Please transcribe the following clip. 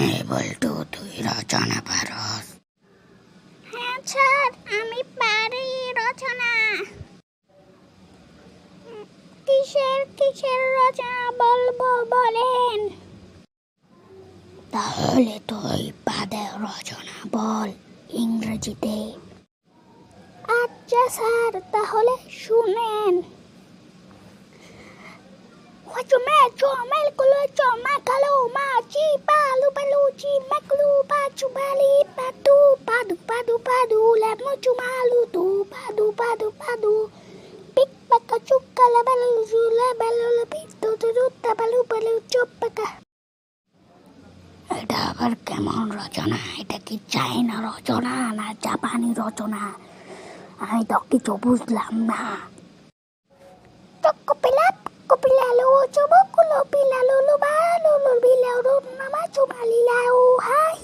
এই বল্টু, তুই রচনা পারস? হ্যাঁ স্যার, আমি পারি রচনা। কিসের কিসের রচনা বলবো বলেন? তাহলে তুই পাদের রচনা বল ইংরেজিতে। আচ্ছা স্যার, তাহলে শুনেন। Chome chomel kulo choma kalu machi palu palu chi maklu pachu bali padu padu padu padu lemu chumalu tu padu padu padu pik paka chukala balu zula balu pitu tu tabalu balu chupaka। এটা আবার কেমন রচনা? এটা কি চাইনা রচনা না জাপানি রচনা? আমি তো কিছু বুঝলাম না। Cokopilap kopilalu chobokulo pilalu balu bilalu nama chumalilau hai